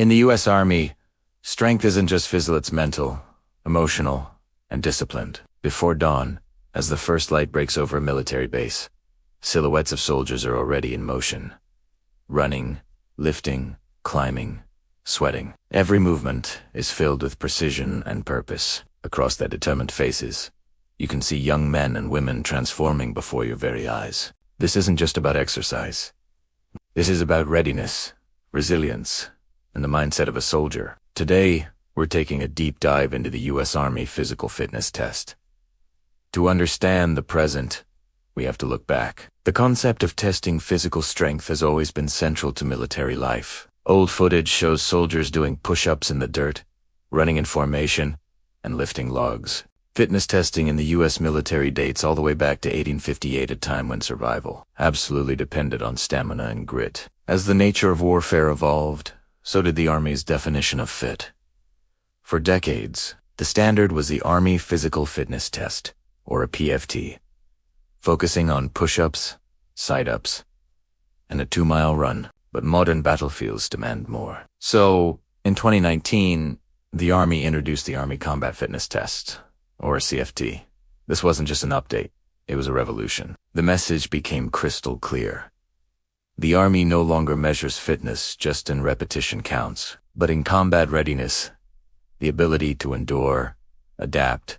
In the U.S. Army, strength isn't just physical, it's mental, emotional, and disciplined. Before dawn, as the first light breaks over a military base, silhouettes of soldiers are already in motion. Running, lifting, climbing, sweating. Every movement is filled with precision and purpose. Across their determined faces, you can see young men and women transforming before your very eyes. This isn't just about exercise. This is about readiness, resilience, and the mindset of a soldier. Today, we're taking a deep dive into the U.S. Army physical fitness test. To understand the present, we have to look back. The concept of testing physical strength has always been central to military life. Old footage shows soldiers doing push-ups in the dirt, running in formation, and lifting logs. Fitness testing in the U.S. military dates all the way back to 1858, a time when survival absolutely depended on stamina and grit. As the nature of warfare evolved, so did the Army's definition of fit. For decades, the standard was the Army Physical Fitness Test, or APFT, focusing on push-ups, side-ups, and a 2-mile run. But modern battlefields demand more. So, in 2019, the Army introduced the Army Combat Fitness Test, or ACFT. This wasn't just an update, it was a revolution. The message became crystal clear. The Army no longer measures fitness just in repetition counts, but in combat readiness, the ability to endure, adapt,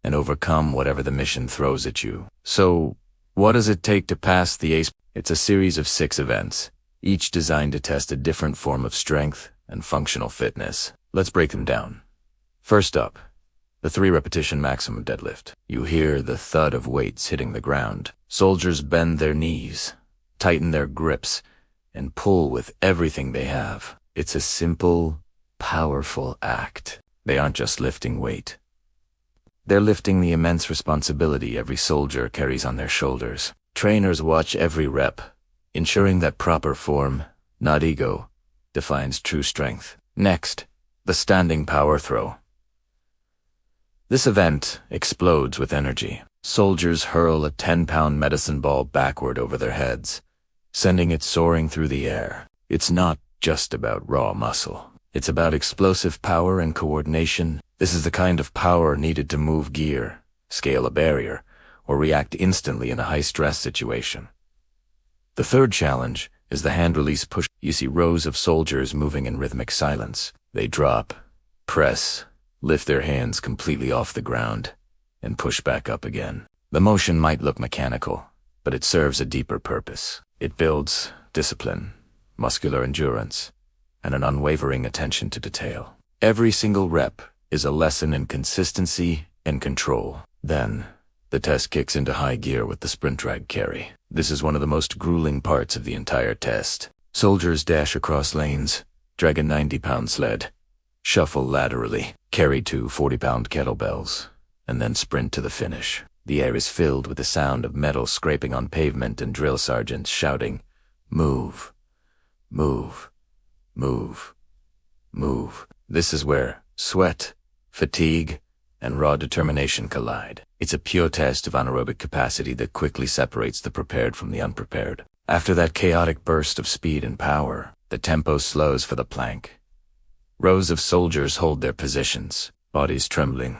and overcome whatever the mission throws at you. So, what does it take to pass the ACE? It's a series of 6 events, each designed to test a different form of strength and functional fitness. Let's break them down. First up, the 3-repetition maximum deadlift. You hear the thud of weights hitting the ground. Soldiers bend their knees, tighten their grips, and pull with everything they have. It's a simple, powerful act. They aren't just lifting weight. They're lifting the immense responsibility every soldier carries on their shoulders. Trainers watch every rep, ensuring that proper form, not ego, defines true strength. Next, the standing power throw. This event explodes with energy. Soldiers hurl a 10-pound medicine ball backward over their heads, sending it soaring through the air. It's not just about raw muscle. It's about explosive power and coordination. This is the kind of power needed to move gear, scale a barrier, or react instantly in a high-stress situation. The third challenge is the hand-release push. You see rows of soldiers moving in rhythmic silence. They drop, press, lift their hands completely off the ground, and push back up again. The motion might look mechanical, but it serves a deeper purpose. It builds discipline, muscular endurance, and an unwavering attention to detail. Every single rep is a lesson in consistency and control. Then, the test kicks into high gear with the sprint drag carry. This is one of the most grueling parts of the entire test. Soldiers dash across lanes, drag a 90-pound sled, shuffle laterally, carry 2 40-pound kettlebells, and then sprint to the finish. The air is filled with the sound of metal scraping on pavement and drill sergeants shouting, "Move, move, move, move." This is where sweat, fatigue, and raw determination collide. It's a pure test of anaerobic capacity that quickly separates the prepared from the unprepared. After that chaotic burst of speed and power, the tempo slows for the plank. Rows of soldiers hold their positions, bodies trembling,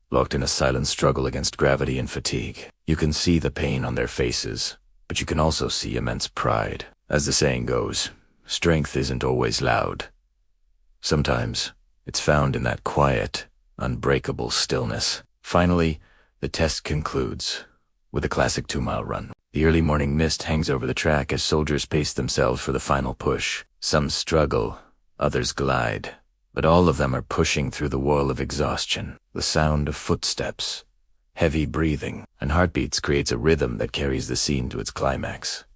locked in a silent struggle against gravity and fatigue. You can see the pain on their faces, but you can also see immense pride. As the saying goes, strength isn't always loud. Sometimes, it's found in that quiet, unbreakable stillness. Finally, the test concludes with a classic 2-mile run. The early morning mist hangs over the track as soldiers pace themselves for the final push. Some struggle, others glide, but all of them are pushing through the whirl of exhaustion. The sound of footsteps, heavy breathing, and heartbeats creates a rhythm that carries the scene to its climax.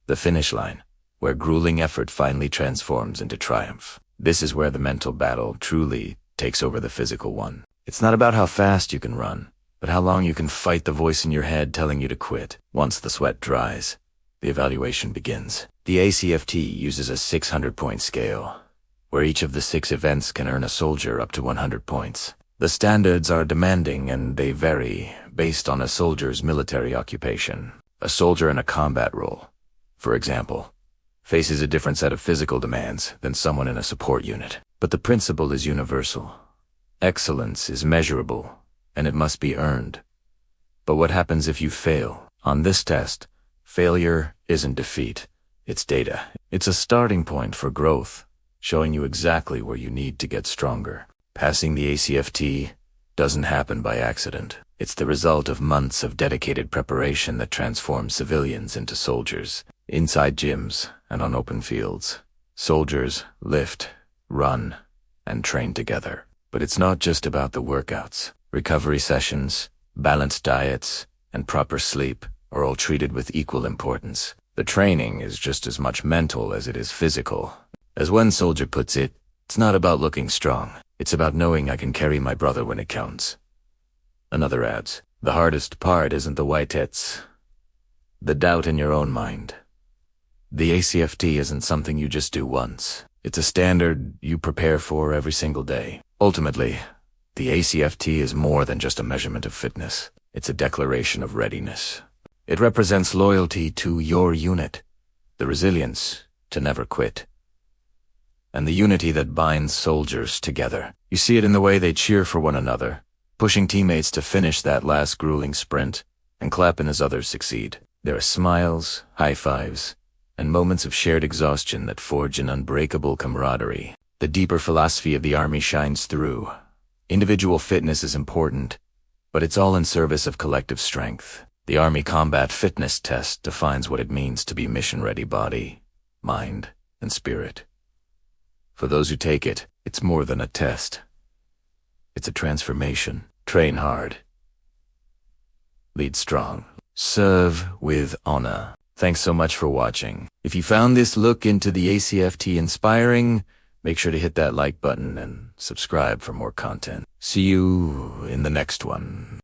The finish line, where grueling effort finally transforms into triumph. This is where the mental battle truly takes over the physical one. It's not about how fast you can run, but how long you can fight the voice in your head telling you to quit. Once the sweat dries, the evaluation begins. The ACFT uses a 600-point scale, where each of the 6 events can earn a soldier up to 100 points. The standards are demanding and they vary based on a soldier's military occupation. A soldier in a combat role, for example, faces a different set of physical demands than someone in a support unit. But the principle is universal. Excellence is measurable, and it must be earned. But what happens if you fail? On this test, failure isn't defeat, it's data. It's a starting point for growth, showing you exactly where you need to get stronger. Passing the ACFT doesn't happen by accident. It's the result of months of dedicated preparation that transforms civilians into soldiers. Inside gyms and on open fields, soldiers lift, run, and train together. But it's not just about the workouts. Recovery sessions, balanced diets, and proper sleep are all treated with equal importance. The training is just as much mental as it is physical. As one soldier puts it, it's not about looking strong. It's about knowing I can carry my brother when it counts. Another adds, the hardest part isn't the white hits, the doubt in your own mind. The ACFT isn't something you just do once. It's a standard you prepare for every single day. Ultimately, the ACFT is more than just a measurement of fitness. It's a declaration of readiness. It represents loyalty to your unit, the resilience to never quit, and the unity that binds soldiers together. You see it in the way they cheer for one another, pushing teammates to finish that last grueling sprint and clapping as others succeed. There are smiles, high fives, and moments of shared exhaustion that forge an unbreakable camaraderie. The deeper philosophy of the Army shines through. Individual fitness is important, but it's all in service of collective strength. The Army Combat Fitness Test defines what it means to be mission-ready body, mind, and spirit. For those who take it, it's more than a test. It's a transformation. Train hard. Lead strong. Serve with honor. Thanks so much for watching. If you found this look into the ACFT inspiring, make sure to hit that like button and subscribe for more content. See you in the next one.